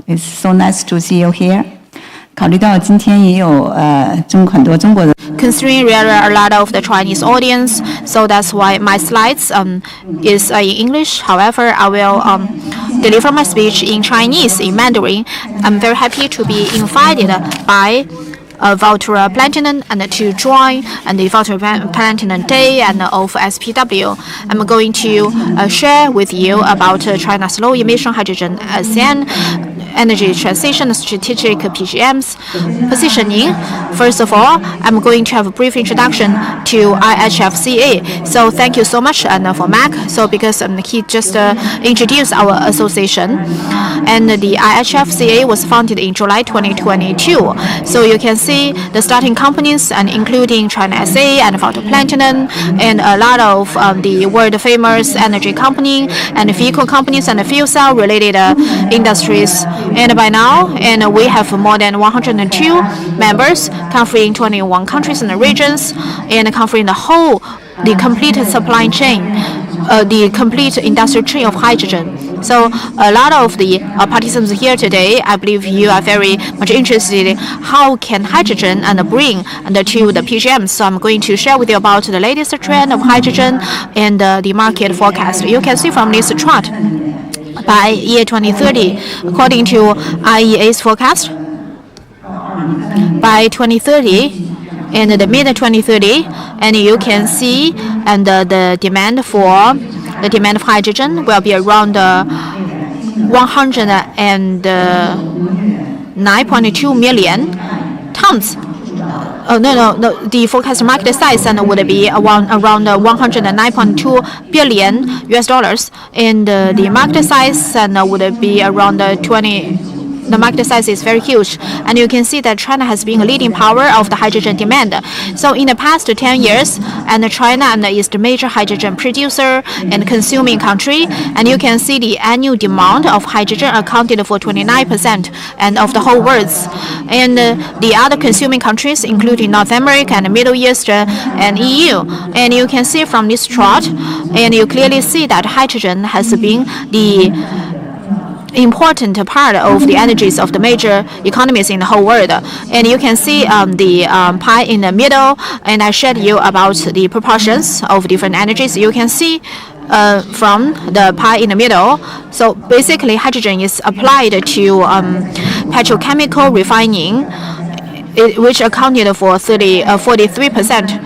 It's so nice to see you here. 考虑到今天也有很多中国人。Considering there are a lot of the Chinese audience, so that's why my slides is in English. However, I will deliver my speech in Chinese, in Mandarin. I'm very happy to be invited by Valtra Platinum and to join and the Valtra Platinum Day and of SPW. I'm going to share with you about China's low emission hydrogen ASEAN energy transition strategic PGM's positioning. First of all, I'm going to have a brief introduction to IHFCA. So thank you so much and for Mac. So because he just introduced our association, and the IHFCA was founded in July 2022. So you can see the starting companies and including China SA and Valtra Platinum and a lot of the world famous energy company and vehicle companies and fuel cell related industries. And by now, we have more than 102 members covering 21 countries and regions and covering the complete supply chain, the complete industrial chain of hydrogen. So a lot of the participants here today, I believe you are very much interested in how can hydrogen bring to the PGM. So I'm going to share with you about the latest trend of hydrogen and the market forecast. You can see from this chart, by year 2030, according to IEA's forecast, by 2030 and the mid 2030, and you can see the demand of hydrogen will be around 109.2 million tons. The forecast market size would be around 109.2 billion US dollars, and the market size would be around 20. The market size is very huge, and you can see that China has been a leading power of the hydrogen demand. So in the past 10 years, China is the major hydrogen producer and consuming country, and you can see the annual demand of hydrogen accounted for 29% and of the whole world. And the other consuming countries, including North America and Middle East and EU. And you can see from this chart, and you clearly see that hydrogen has been the important part of the energies of the major economies in the whole world. And you can see the pie in the middle, and I showed you about the proportions of different energies. You can see from the pie in the middle. So basically hydrogen is applied to petrochemical refining, which accounted for 43%.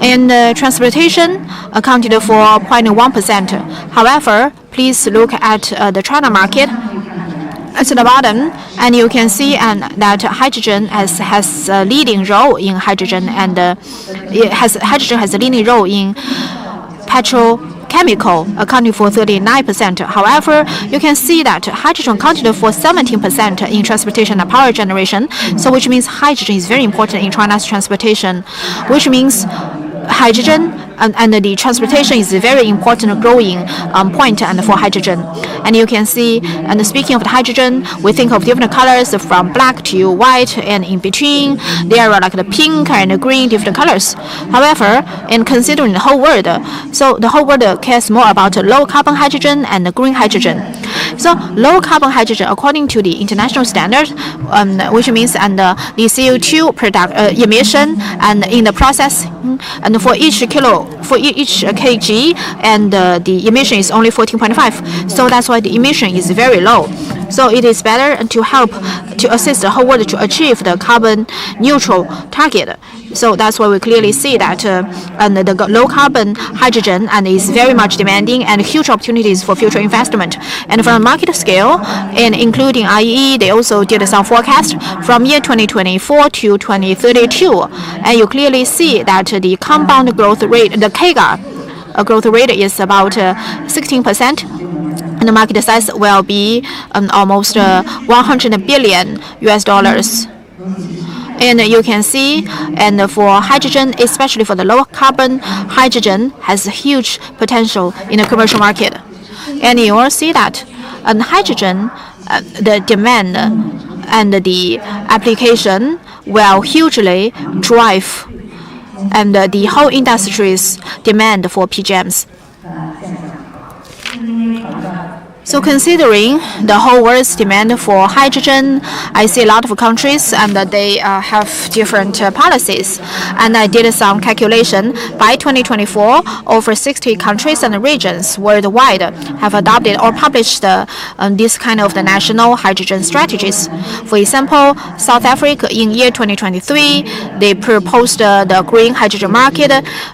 And transportation accounted for 0.1%. However, please look at the China market at the bottom, and you can see that hydrogen has a leading role in hydrogen, and hydrogen has a leading role in petrochemical, accounting for 39%. However, you can see that hydrogen accounted for 17% in transportation and power generation. So which means hydrogen is very important in China's transportation, which means hydrogen and the transportation is a very important growing point for hydrogen. And you can see, and speaking of the hydrogen, we think of different colors from black to white, and in between there are like the pink and the green different colors. However, in considering the whole world, so the whole world cares more about low carbon hydrogen and green hydrogen. So low carbon hydrogen, according to the international standard, which means the CO2 emission and in the process, and for each kg, and the emission is only 14.5. So that's why the emission is very low. So it is better to help to assist the whole world to achieve the carbon neutral target. So that's why we clearly see that the low carbon hydrogen is very much demanding and huge opportunities for future investment. And from a market scale, and including IEE, they also did some forecast from year 2024 to 2032, and you clearly see that the compound growth rate, the CAGR growth rate is about 16%. And the market size will be almost 100 billion US dollars. And you can see, and for hydrogen, especially for the low carbon, hydrogen has a huge potential in the commercial market. And you will see that hydrogen, the demand and the application will hugely drive and the whole industry's demand for PGMs. So considering the whole world's demand for hydrogen, I see a lot of countries and they have different policies. And I did some calculation. By 2024, over 60 countries and regions worldwide have adopted or published this kind of the national hydrogen strategies. For example, South Africa in year 2023, they proposed the green hydrogen market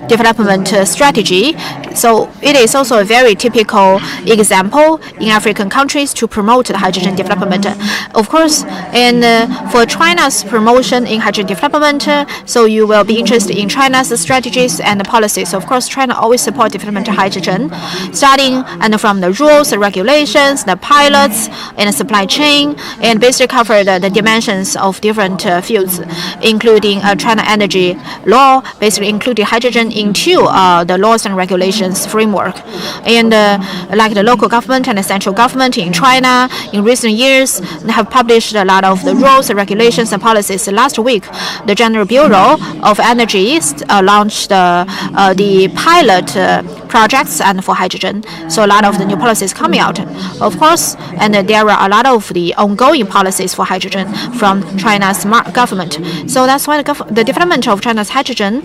development strategy. So it is also a very typical example in African countries to promote the hydrogen development. Of course, and for China's promotion in hydrogen development, so you will be interested in China's strategies and policies. Of course, China always supports development of hydrogen, starting and from the rules, the regulations, the pilots, and the supply chain, and basically cover the dimensions of different fields, including China energy law, basically including hydrogen into the laws and regulations framework. And like the local government and the central government in China in recent years have published a lot of the rules, regulations, and policies. Last week, the General Bureau of Energy launched the pilot projects and for hydrogen. So a lot of the new policies coming out, of course, and there are a lot of the ongoing policies for hydrogen from China's government. So that's why the development of China's hydrogen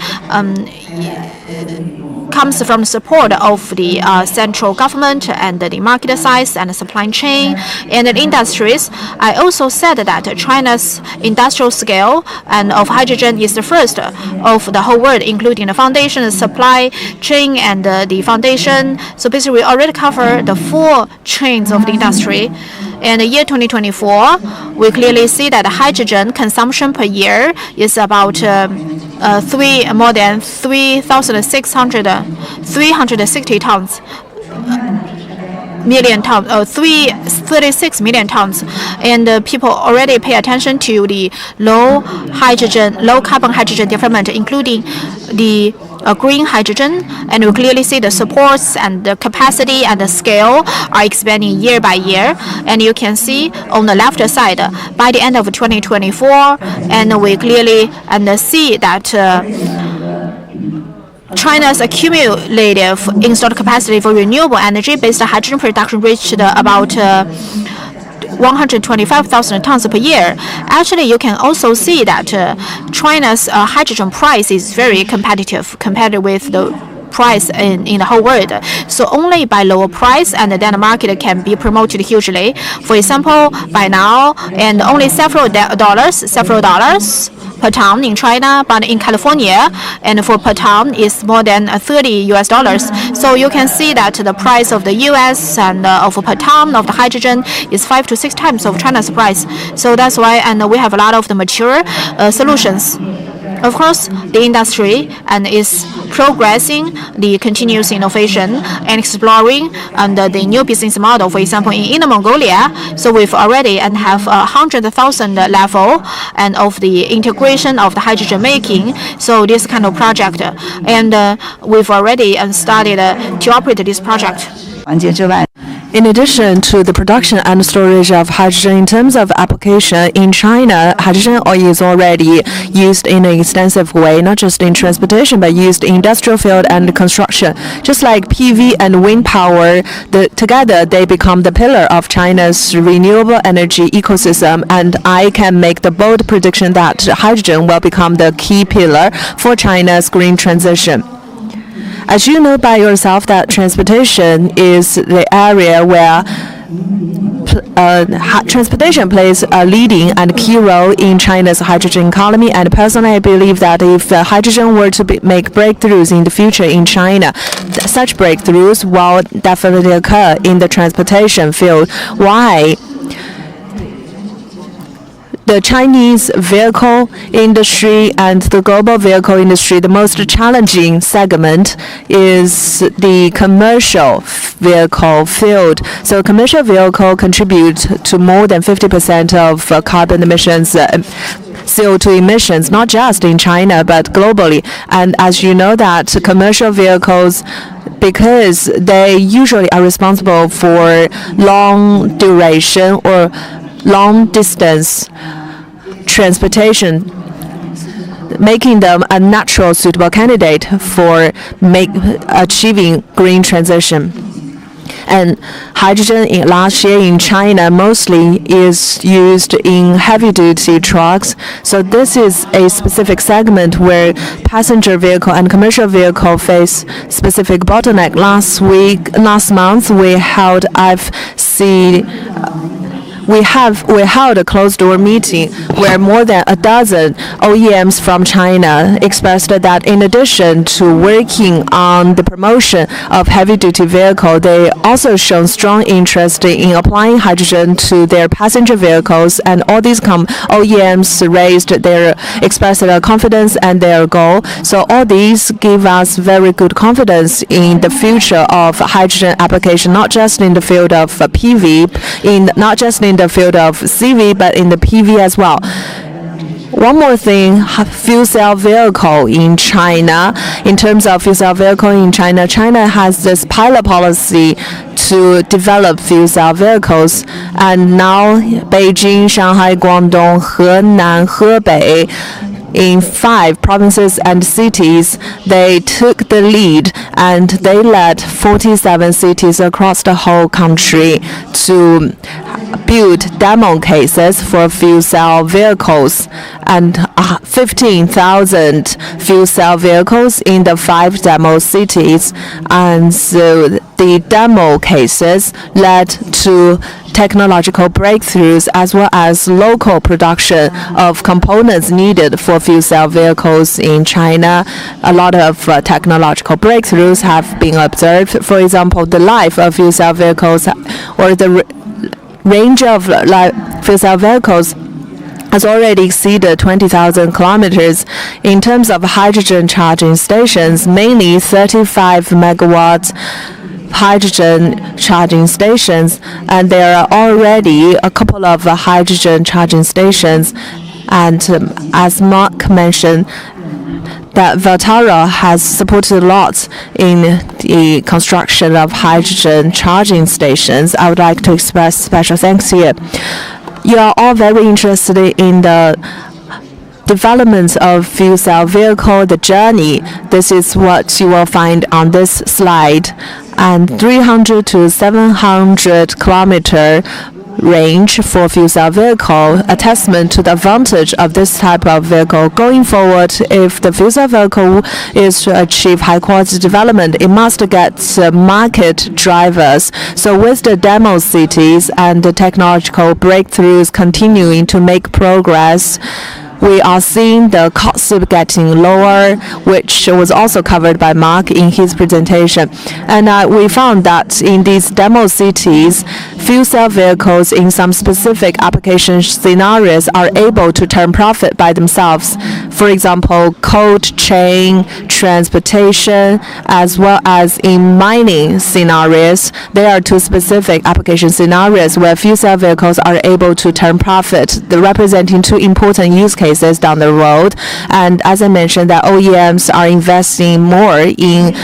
comes from the support of the central government and the market size and the supply chain and the industries. I also said that China's industrial scale and of hydrogen is the first of the whole world, including the foundation, the supply chain, and the foundation. So basically, we already cover the 4 chains of the industry. In the year 2024, we clearly see that the hydrogen consumption per year is about more than 360 tons. 36 million tons, and people already pay attention to the low carbon hydrogen development, including the green hydrogen, and we clearly see the supports and the capacity and the scale are expanding year by year. And you can see on the left side, by the end of 2024, and we clearly see that China's cumulative installed capacity for renewable energy-based hydrogen production reached about 125,000 tons per year. Actually, you can also see that China's hydrogen price is very competitive compared with the price in the whole world. So only by lower price and then the market can be promoted hugely. For example, by now and only several dollars per ton in China, but in California, and for per ton is more than $30. So you can see that the price of the U.S. and of per ton of the hydrogen is 5 to 6 times of China's price. So that's why, and we have a lot of the mature solutions. Of course, the industry and is progressing the continuous innovation and exploring the new business model. For example, in Inner Mongolia, so we've already and have 100,000 level and of the integration of the hydrogen making. So this kind of project, and we've already started to operate this project. In addition to the production and storage of hydrogen in terms of application in China, hydrogen is already used in an extensive way, not just in transportation, but used in industrial field and construction. Just like PV and wind power, together they become the pillar of China's renewable energy ecosystem, and I can make the bold prediction that hydrogen will become the key pillar for China's green transition. As you know by yourself that transportation is the area where transportation plays a leading and key role in China's hydrogen economy, and personally I believe that if hydrogen were to make breakthroughs in the future in China, such breakthroughs will definitely occur in the transportation field. Why? The Chinese vehicle industry and the global vehicle industry, the most challenging segment is the commercial vehicle field. So commercial vehicle contribute to more than 50% of carbon emissions, CO2 emissions, not just in China, but globally. And as you know that commercial vehicles, because they usually are responsible for long duration or long distance transportation, making them a natural suitable candidate for achieving green transition. And hydrogen last year in China mostly is used in heavy-duty trucks. So this is a specific segment where passenger vehicle and commercial vehicle face specific bottleneck. Last month, we held IHFCA. We held a closed-door meeting where more than a dozen OEMs from China expressed that in addition to working on the promotion of heavy-duty vehicle, they also shown strong interest in applying hydrogen to their passenger vehicles. And all these OEMs expressed their confidence and their goal. So all these give us very good confidence in the future of hydrogen application, not just in the field of PV, not just in the field of CV, but in the PV as well. One more thing, fuel cell vehicle in China. In terms of fuel cell vehicle in China, China has this pilot policy to develop fuel cell vehicles. And now Beijing, Shanghai, Guangdong, Henan, Hebei, in 5 provinces and cities, they took the lead and they led 47 cities across the whole country to build demo cases for fuel cell vehicles, and 15,000 fuel cell vehicles in the 5 demo cities. And so the demo cases led to technological breakthroughs as well as local production of components needed for fuel cell vehicles in China. A lot of technological breakthroughs have been observed. For example, the life of fuel cell vehicles or the range of fuel cell vehicles has already exceeded 20,000 kilometers. In terms of hydrogen charging stations, mainly 35 megawatts hydrogen charging stations, and there are already a couple of hydrogen charging stations. And as Mark mentioned, that Valtara has supported a lot in the construction of hydrogen charging stations. I would like to express special thanks here. You are all very interested in the development of fuel cell vehicle, the journey. This is what you will find on this slide. And 300 to 700 kilometer range for fuel cell vehicle, a testament to the advantage of this type of vehicle. Going forward, if the fuel cell vehicle is to achieve high quality development, it must get market drivers. So with the demo cities and the technological breakthroughs continuing to make progress, we are seeing the cost getting lower, which was also covered by Mark in his presentation. And we found that in these demo cities, fuel cell vehicles in some specific application scenarios are able to turn profit by themselves. For example, cold chain, transportation, as well as in mining scenarios. There are 2 specific application scenarios where fuel cell vehicles are able to turn profit, representing 2 important use cases down the road. And as I mentioned, that OEMs are investing more in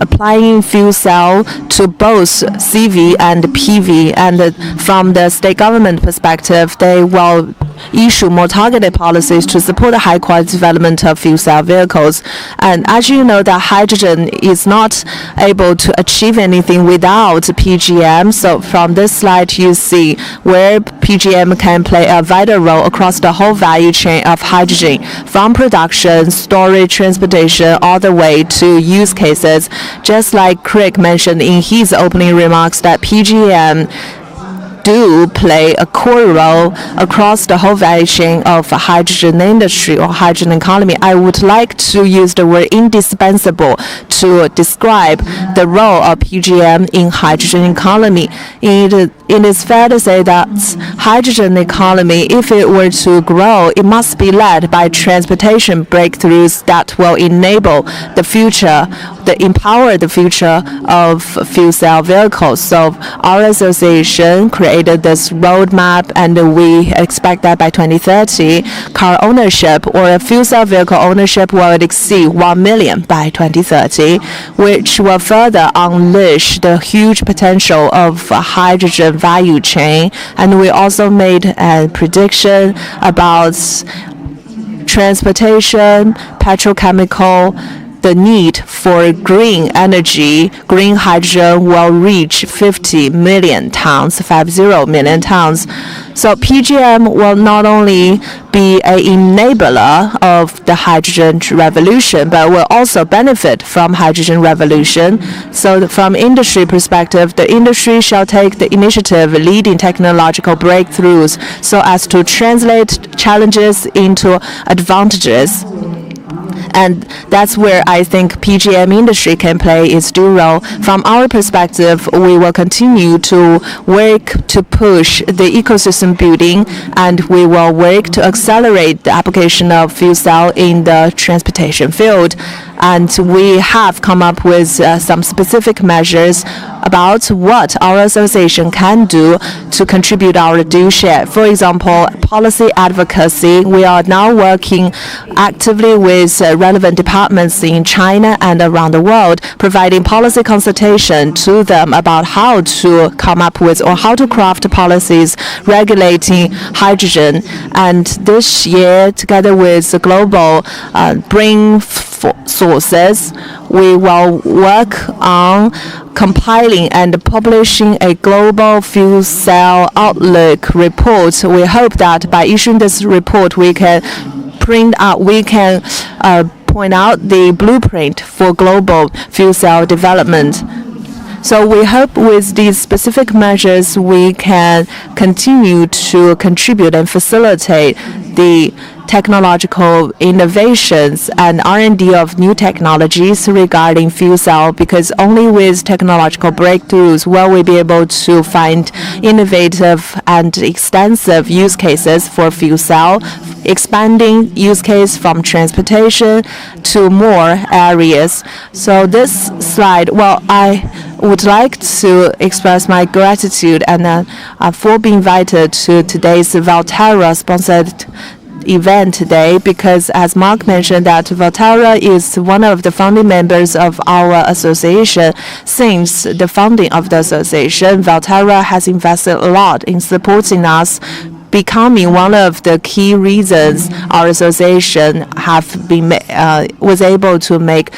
applying fuel cell to both CV and PV. And from the state government perspective, they will issue more targeted policies to support the high quality development of fuel cell vehicles. And as you know, that hydrogen is not able to achieve anything without PGM. So from this slide, you see where PGM can play a vital role across the whole value chain of hydrogen, from production, storage, transportation, all the way to use cases. Just like Craig mentioned in his opening remarks, that PGM do play a core role across the whole value chain of hydrogen industry or hydrogen economy. I would like to use the word indispensable to describe the role of PGM in hydrogen economy. It is fair to say that hydrogen economy, if it were to grow, it must be led by transportation breakthroughs that will enable the future, empower the future of fuel cell vehicles. So our association created this roadmap, and we expect that by 2030, car ownership or fuel cell vehicle ownership will exceed 1 million by 2030, which will further unleash the huge potential of hydrogen value chain. And we also made a prediction about transportation, petrochemical, the need for green energy, green hydrogen will reach 50 million tons, 50 million tons. So PGM will not only be an enabler of the hydrogen revolution, but will also benefit from hydrogen revolution. So from industry perspective, the industry shall take the initiative leading technological breakthroughs so as to translate challenges into advantages. And that's where I think PGM industry can play its due role. From our perspective, we will continue to work to push the ecosystem building, and we will work to accelerate the application of fuel cell in the transportation field. And we have come up with some specific measures about what our association can do to contribute our due share. For example, policy advocacy. We are now working actively with relevant departments in China and around the world, providing policy consultation to them about how to come up with or how to craft policies regulating hydrogen. And this year, together with the global brain sources, we will work on compiling and publishing a global fuel cell outlook report. We hope that by issuing this report, we can point out the blueprint for global fuel cell development. So we hope with these specific measures, we can continue to contribute and facilitate the technological innovations and R&D of new technologies regarding fuel cell, because only with technological breakthroughs will we be able to find innovative and extensive use cases for fuel cell, expanding use case from transportation to more areas. So this slide, well, I would like to express my gratitude and for being invited to today's Valterra sponsored event today, because as Mark mentioned that Valterra is one of the founding members of our association. Since the founding of the association, Valterra has invested a lot in supporting us, becoming one of the key reasons our association was able to make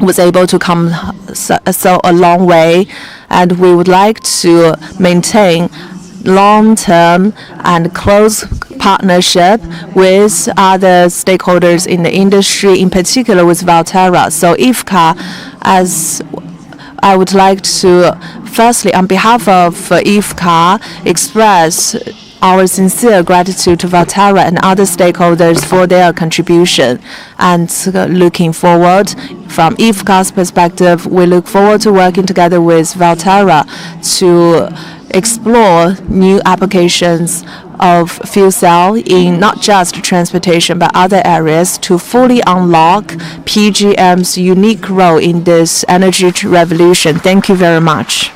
was able to come so a long way. And we would like to maintain long-term and close partnership with other stakeholders in the industry, in particular with Valterra. So IHFCA, as I would like to firstly, on behalf of IHFCA, express our sincere gratitude to Valterra and other stakeholders for their contribution. And looking forward, from IHFCA's perspective, we look forward to working together with Valterra to explore new applications of fuel cell in not just transportation but other areas to fully unlock PGM's unique role in this energy revolution. Thank you very much.